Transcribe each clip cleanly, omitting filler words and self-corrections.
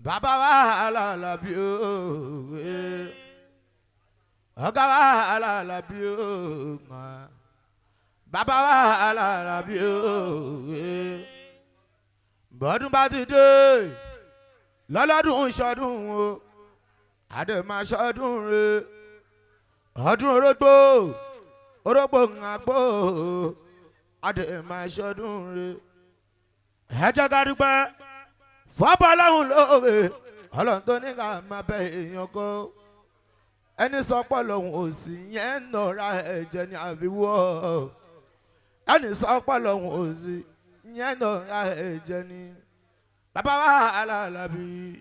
Baba wa Alabi o, Oga wa Alabi o, Baba wa Alabi o. Bọ́dún bá ti dé lọ́lọ́dún ṣọdún o, àdè máa ṣọdún re, ọdún orógbó ńàgbó, àdè máa ṣọdún re. Ẹ jẹ́ ká dúpẹ́ fọ́bọ̀ ọlọ́run lóore, ọlọ́run tó ní ká máa bẹ èèyàn kó. Ẹni sọ pọ̀ lòun ò sí yẹn nọ̀ra ẹ̀jẹ̀ ní àbíwọ́. Ẹni sọ pọ̀ lòun ò sí yẹn nọ̀ra ẹ̀jẹ̀ ní. Bàbá wa Alabi,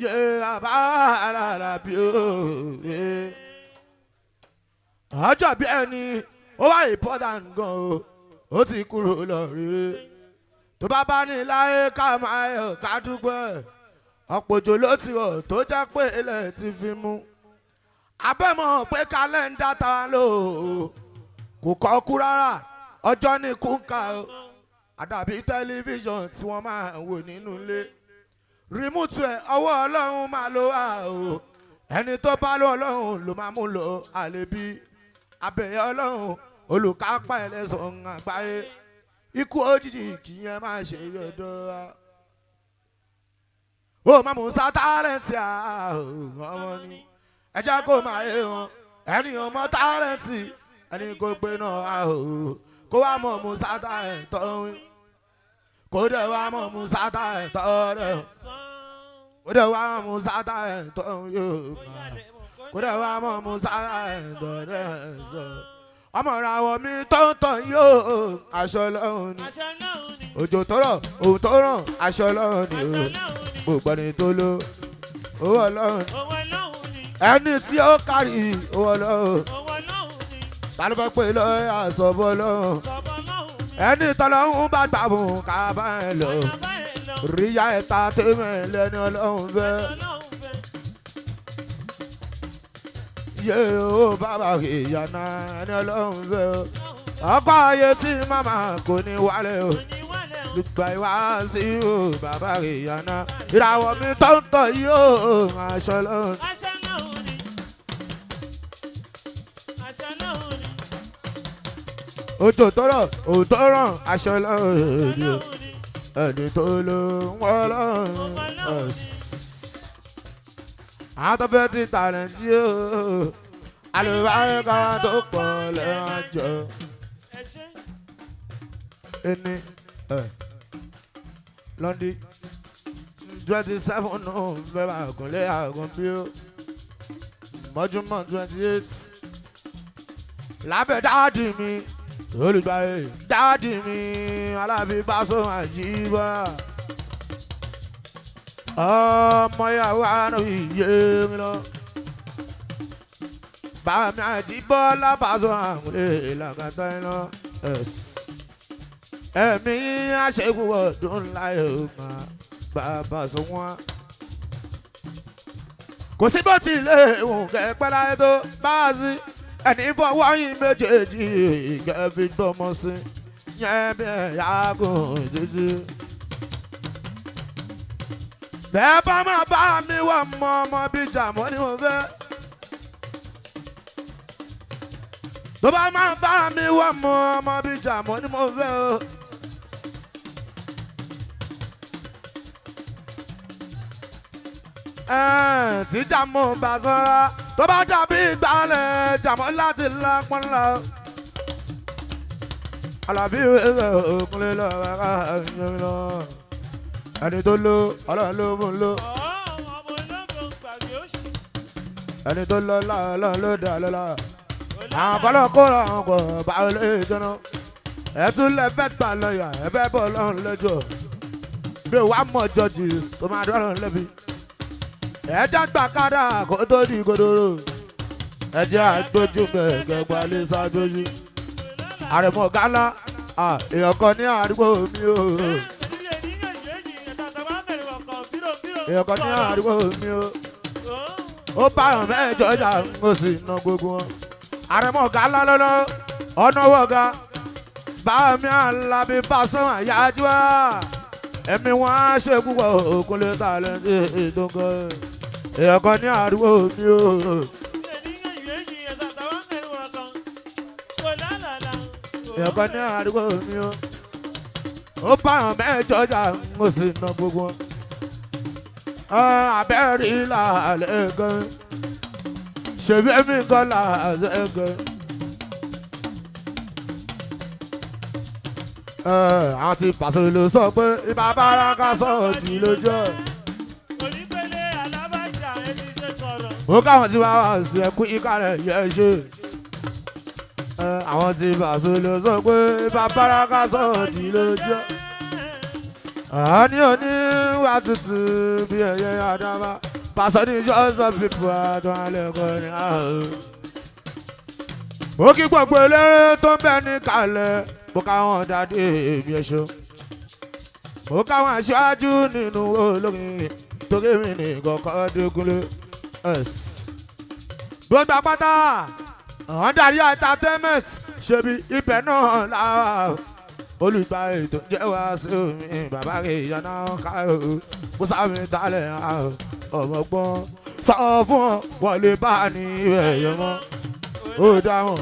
yé bàbá wa Alabi ooo. Ọjọ́ bí ẹni ó wá important gan o, ó ti kúrò lọ rí. Tó bá bá ní láyé ká máa yọ̀ ká dúpẹ́, ọ̀pọ̀jò ló ti rọ̀ tó jẹ́ pé ilẹ̀ ti fi mú. Abẹ́mọ̀ pé kálẹ́ńdà ta lò kò kọ́ kú rárá, ọjọ́ ní kúńkà o. Àdàbí tẹlifíṣàn tí wọ́n máa ń wò nínú ilé. Rìmúùtù ẹ̀ ọwọ́ ọlọ́run máa lò wá o. Ẹni tó bá lọ ọlọ́run ló máa mú lò àlebí. Abẹ̀yẹ ọlọ́run olùkápá ẹlẹ́sàn àgbáyé. Ikú òjijì kì í yẹn máa ṣe yọ̀dọ̀. Ó máa Musa tálẹ̀ǹtì ọmọ ni. Ẹ jẹ́ kó máa yé wọn. Ẹni ọmọ tálẹ̀ǹtì ẹni kò gbé náà o. Kó wá mọ̀ Musa tálẹ̀ǹtọ̀ wí. Kó dẹ̀ wá mọ̀ Musa tálẹ̀ǹtọ̀ rẹ̀. Kó dẹ̀ wá mọ̀ Musa tálẹ̀ǹtọ̀ yóò máa. Kó dẹ̀ wá mọ̀ Musa tálẹ̀ǹtọ̀ rẹ̀ sọ. Ọmọ ìràwọ̀ mi tọ̀ntọ̀n yóò aṣọ lọ́hùn ni. Òjò tó rọ̀ òun tó ràn aṣọ lọ́hùn ni o. Gbogbo ẹni tó lò owó ọlọ́hùn. Ẹni tí ó kárí owó ọlọ́hùn. Ta ló fẹ́ pé lọ́ọ́ àṣọ̀bọ̀ lọ́hùn. Ẹni tọ́lọ́hùn bá gbà fún ká bá ẹ lọ. Ríyá ẹ̀ta tẹ́mẹ̀ lẹ́ni ọlọ́hùn fẹ́. Yé o bàbá ìyànà ẹni ọlọ́run fẹ́ o. Ọkọ̀ ayé tí màmá kò ní wálé o. Gbogbo ìwà sí o bàbá ìyànà. Ìràwọ̀ mi tọ̀ntọ̀ yóò aṣọ lọ́run. Òjò tó rọ̀ òun tó ràn aṣọ lọ́run. Ẹni tó lò wọ́n lọ́run. Àwọn tó fẹ́ ti tàlẹ́ǹtì o, àlùbáríkà tó pọ̀ lẹ́wọ̀n jọ. Ẹni Lọ́ndí 27 November àgùnlé àgùn bí ó mọ́júmọ́ 28. Lábẹ́ dáàdì mi olùgbàyè dáàdì mi Alabi Pasuma Qibla. Ọmọ ìyàwó àná ìyé mi lọ. Bàmí àti Bọ́lá Pasuma àmúlé ìlàkàtà iná. Ẹ̀mí àṣẹ́gun ọdún láyé ọmọ bàbá sọ wọ́n. Kò sí bó ti lé ìwọ̀n kẹ́pẹ́ láyé tó bá a sí. Ẹni fọwọ́ yín méjèèjì kẹ́ fi gbọ́mọ sí. Yẹn bí ẹ̀yà gùn títí. Bẹ́ẹ̀ bá máa bá mi wà mọ́ ọmọ bíi jàmọ́ ni mo fẹ́. Tó bá máa bá mi wà mọ́ ọmọ bíi jàmọ́ ni mo fẹ́ o. Tí jàmọ́ bá sọ́ra tó bá dàbí ìgbàlẹ̀ jàmọ́ láti lápọ́n lọ. Alabi òkúnlé lọ́wọ́ ká ẹ̀yìn lọ. Ẹni tó lò ọlọ́run ló fún lò. Ẹni tó lọ ọlọ́run ló dà lọ́la. Àwọn kọ́lọ́ kó ra àwọn kò bá olè jọ́nà. Ẹ tún lẹ fẹ́ gbà lọ́yà ẹ fẹ́ bọ̀ ọlọ́run lẹ́jọ́. Bí wàá mọ̀ jọ́jì tó máa dọ́rùn lẹ́bi. Ẹ já gbà kádà kó tó di kodoro. Ẹ jẹ́ àgbójú mẹ́gẹ́ gbalẹ̀ ságbójú. Aremo Qibla èèyàn kan ní àdúgbò mi o. èèyàn kan ní àdúgbò mi o ó báyọ̀ mẹ́jọ jà mo sì ná gbogbo wọn. Aremo gala lọ́lọ́ ọ̀nà wọ̀gá bámi Alabi Pasuma yájú wá ẹ̀mí wọn á ṣe púpọ̀ òkun lè ta lẹ́ńtì ìdókòó èèyàn kan ní àdúgbò mi o. èèyàn kan ní àdúgbò mi o ó báyọ̀ mẹ́jọ jà mo sì ná gbogbo wọn. Abẹ́rẹ́ ìlà àlẹ́ gan ṣèbí èmi kan là àṣẹ gan. Àwọn ti pàṣẹ ló sọ pé ibà báraka sọ̀rọ̀ jù lójú ẹ̀. Onípele alábàjá ẹni ṣe sọ̀rọ̀. Ó káwọn tí wàá wá sí ẹkú ìkàlẹ̀ yẹ ṣe. Àwọn ti pàṣẹ ló sọ pé ibà báraka sọ̀rọ̀ jù lójú ẹ̀. Àní òní wà tutù bí ẹyẹ àdàbà pàṣẹ ní just some people àtọ́ alẹ́ kọ́ ni. Mo kí gbogbo eléré tó ń bẹ ní kalẹ̀ mo káwọn dáadé èmi ẹ̀ṣọ́ mo káwọn aṣáájú nínú olórin torí mi ní kọ̀ọ̀kan dégúnlé gbogbo àpáta àwọn darí entertainment ṣebí ibẹ̀ náà láwà olùgbà ètò jẹ́ wá sí omi bàbá rẹ̀ ìyànà káyọ̀ Musa mi talẹ̀ ọmọgbọ́n sọ fún ọ wọlé bá ní ẹ̀yọ́ mọ́ ó dáhùn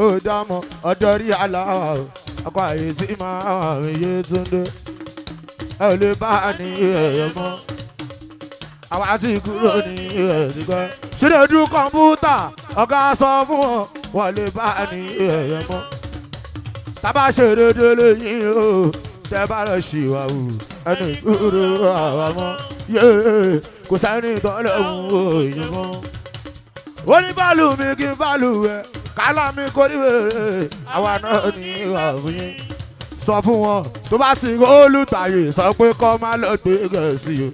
ó dámọ̀ ọ̀dọ́ rí aláwọ̀ ọkọ̀ àyè tí máa ń yé túndé ẹ lè bá ní ẹ̀yọ́ mọ́ àwa ti kúrò ní ẹ̀sìnkọ́ ṣílẹ̀ ojú kọ̀ǹpútà ọ̀gá sọ fún ọ wọ́n lè bá ní ẹ̀yọ́ mọ́ tábà ṣe dédé lẹ́yìn o tẹ́ bá lọ ṣìwàwù ẹni kúrò àwa mọ́ kò sẹ́ni tọ́lẹ̀ ń wo èyí mọ́ ó ní báàlù mi kí n báàlù ẹ̀ kálá mi kò ní wèrè àwa náà ní ìwà òyìn sọ fún wọn tó bá ti olùtàyè sọ pé kọ́ má lọ gbé gẹ̀ẹ́sì o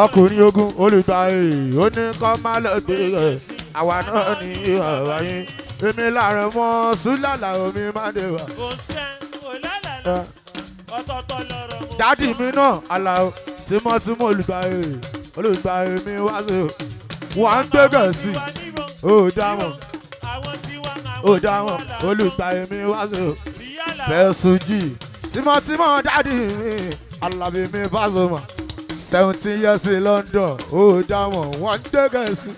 ọkùnrin ogun olùtàyè ó ní kọ́ má lọ gbé gẹ̀ẹ́sì àwa náà ní ìwà òyìn èmi láàrin mọ́ sùlálà omi má dé wà. dádì mi náà Àlàó tímọ́tímọ́ olùtàyè mi wá sí o wọ́n ń gbé gẹ̀ẹ́sì ó dámọ̀ olùgbà èmi wá sí o Bẹ́sùjì tímọ́tímọ́ dádì mi Alabi mi Pasuma 17 years in London ó dámọ̀ wọ́n ń gbé gẹ̀ẹ́sì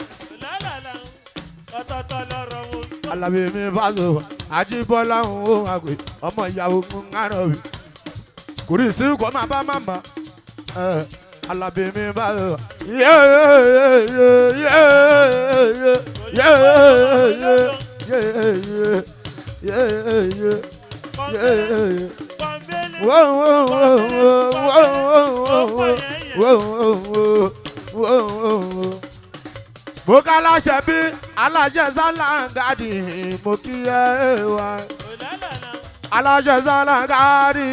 Alabi mi Pasuma Ajíbọ́lá ń wò wá pé ọmọ ìyàwó mú ń rán mi kùrì sí kò má bá màmá. Alabi mi Pasuma mo ká láṣẹ bí aláṣẹ Sálàngádì mo kí ẹ wá aláṣẹ Sálàngádì.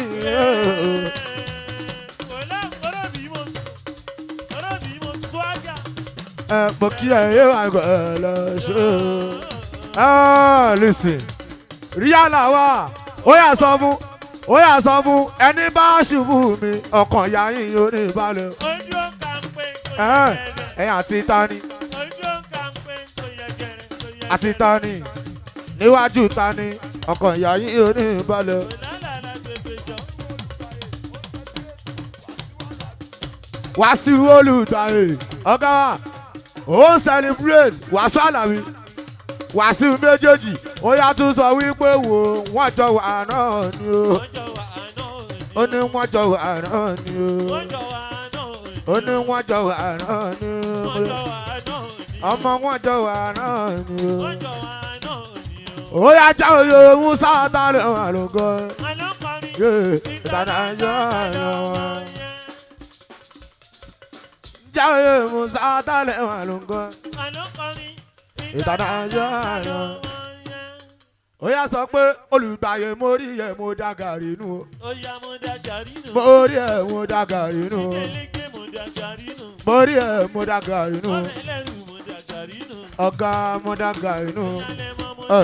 Mo kí ẹ yé wa gbọ́dọ̀ ṣe. Listen, rí àlàwà ó yà sọ fún ẹni bá ṣubú mi ọkàn ya yín orí ìbálẹ̀. Ojú ọ̀kà ń pè tó yẹ gẹ̀rẹ́. Ẹ̀yin àti tani. Ojú ọ̀kà ń pè tó yẹ gẹ̀rẹ́. Àti tani níwájú tani ọkàn ya yín orí ìbálẹ̀. Wàsíù olùdarí ọ̀gá wa ó celebrate Wàsíù Àlàbí Wàsíù méjèèjì ó yá tún sọ wípé wò wọ́n jọ wà náà ni o ó ní wọ́n jọ wà náà ni o ó ní wọ́n jọ wà náà ni o ọmọ wọ́n jọ wà náà ni o ó yá já oyè Musa tálẹ̀ wà lóko ìtànà ìjọ àyàn wọn já oyè Musa tálẹ̀ wà lóko ìtànà ìjọ àyàn ó yá sọ pé olùgbàyè mo rí ẹ mo dá gàrí nù o mo rí ẹ mo dá gàrí nù o mo rí ẹ mo dá gàrí nù o ọ̀gá mo dá gàrí nù o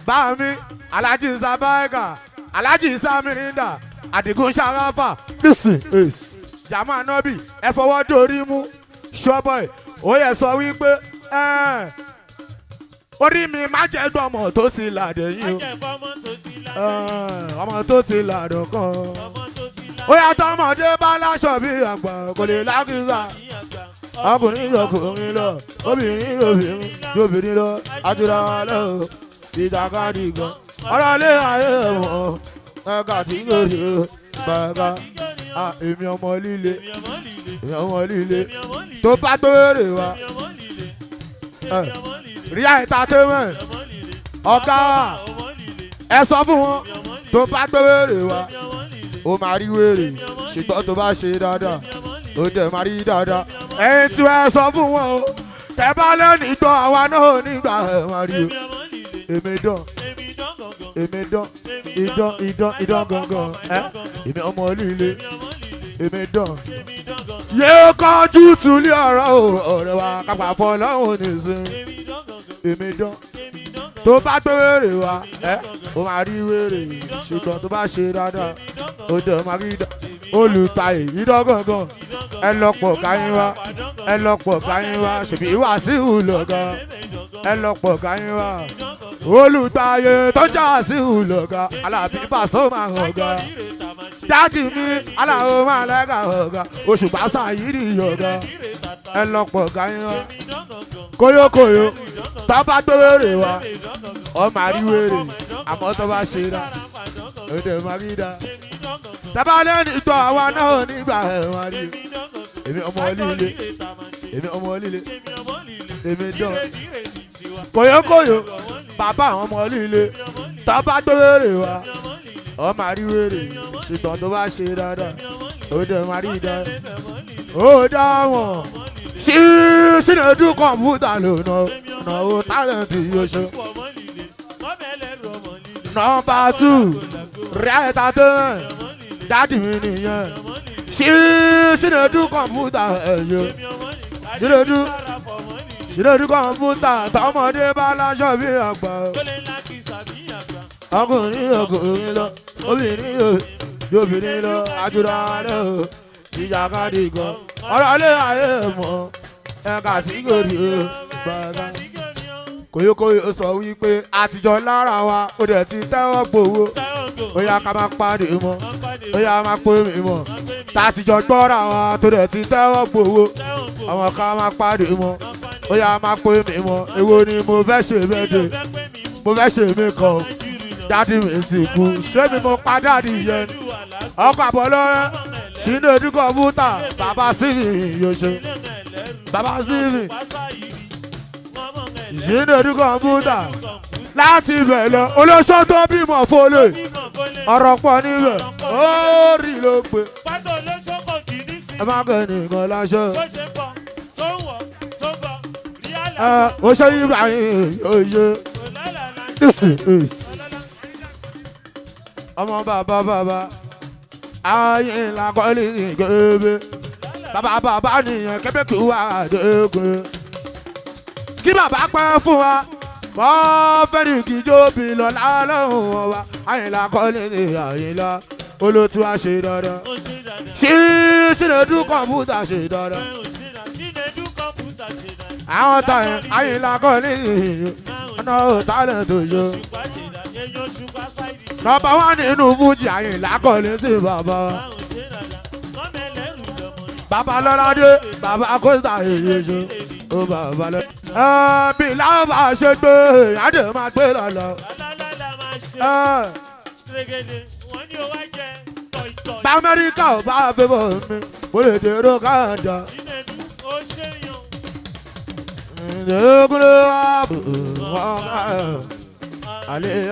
bá mi Alhaji Sabaika Alhaji Samirinda Adigun Sharafa listen ace Jama Nobi ẹ fọwọ́ dorí mú ṣọ́bọ̀ ó yẹ sọ wípé orí mi má jẹ́ gbọ́mọ̀ tó ti làdé yín o ọmọ tó ti làdọ̀ kan ó yà tọmọdé bá láṣọ bí àgbà kò lè lákìsà ọkùnrin ọkùnrin lọ obìnrin obìnrin obìnrin lọ àdúrà lọ ìjàkadì gan ọ̀rọ̀ lé ayé wọn ẹ̀ka tí kò ṣe bàbá èmi ọmọ líle èmi ọmọ líle tó bá gbére wa ríà entertainment ọ̀gá wa ẹ sọ fún wọn tó bá gbére wa ó máa rí wèrè ṣùgbọ́n tó bá ṣe dáadáa ó dẹ̀ máa rí dáadáa ẹ̀yin tí wọ́n sọ fún wọn o tẹ bá lẹ́nu ìgbọ́ àwa náà nígbà ẹ̀ máa rí o èmi dán idán gangan èmi ọmọ líle èmi dán yóò kọjú tulí ọ̀rọ̀ wa kápá fọ́ lọ́hùn nìsín èmi dán tó bá gbé wèrè wa ó máa rí wèrè ṣùgbọ́n tó bá ṣe dáadáa ó dẹ̀ máa rí olùtayé idán gangan ẹ lọ́pọ̀ káyín wá ẹ lọ́pọ̀ káyín wá ṣèbí wá sí ìhùlọ̀gá ẹ lọ́pọ̀ káyín wá olùtayé tó já sí ìhùlọ̀gá Alabi Pasuma ọ̀gá dáàdì mi aláwo máa lẹ́ka ọ̀gá Òṣùpá Sáyídì ọ̀gá ẹ lọ́pọ̀ káyín wá kóyókóyó tó bá gbé wèrè wa ọ máa rí wèrè àmọ́ tó bá ṣe dá ó dẹ̀ máa rí dá tábà lẹ́nu ìtọ́ àwa náà nígbà ẹ̀ máa rí èmi ọmọ líle èmi ọmọ líle èmi dán kóyókóyó bàbá àwọn ọmọ líle tó bá gbé wèrè wa ọ máa rí wèrè ṣùgbọ́n tó bá ṣe dáadáa ó dẹ̀ máa rí dá ó dá wọn sínú ẹdún kọ̀ǹpútà lónà náwó tálẹ̀ǹtì yóò ṣe. Nọ́mbà 2 ríà entertainment dáàdì mi nìyẹn sínú ẹdún kọ̀ǹpútà ẹ̀yọ sínú ẹdún kọ̀ǹpútà tọmọdé bá láṣọ bí àgbà ọkùnrin lọ obìnrin lọ àjùrà lọ ìjàkadì gan ọ̀rọ̀ lé ayé mọ́ ẹ̀ka tí kò rí o bàbá. Kóyókóyó sọ wípé àtijọ́ lára wa ó dẹ̀ ti tẹ́wọ́ gbowó ó yá ká máa pàdé mọ́ ó yá máa pé mi mọ́ tàtijọ́ gbọ́ra wa tó dẹ̀ ti tẹ́wọ́ gbowó àwọn ká máa pàdé mọ́ ó yá máa pé mi mọ́ èwo ni mo fẹ́ ṣe bẹ́ẹ̀dẹ̀ mo fẹ́ ṣe mí kọ́ dáàdì mi ti kú ṣé mi mo pa dáàdì yẹn ọkọ̀ àbọ̀lọ́rẹ́ sínú ẹdún kọ̀ǹpútà bàbá Stephen yóò ṣe bàbá Stephen sínú ẹdún kọ̀ǹpútà láti ibẹ̀ lọ olóṣó tó bímọ fọlẹ̀ ọ̀rọ̀ pọ̀ níbẹ̀ ó rí ló pé ẹ má kẹ́ nìkan láṣọ ó ṣe Ibrahim yóò ṣe ọmọ bàbá ayé ńlá kọ́lé ìgbébé bàbá nìyẹn kébé kí wà á dẹ́kun kí bàbá pẹ́ fún wa kọ́ fẹ́ni kìjọ́bì lọ lálọ́hùn wọn wa ayé ńlá kọ́lé àyìnlá olótú wa ṣe dandan sínú kọ̀ǹpútà ṣe dandan àwọn táyà ayé ńlá kọ́lé ọ̀nà òtálẹ̀ tó yọ. Nọ́mbà 1 nínú fújì Àyìnlá Kọ́lé sí bàbá. Bàbá Lọ́ládé, bàbá Kósítà èyí ṣe. Ó bàbá lọ. Bí láwọn bá ṣe gbé, àdè máa gbé lọ́lọ́. Bá Amẹ́ríkà ò bá fẹ́ bọ̀ mí, mo lè dèrò Kánádà. Allez,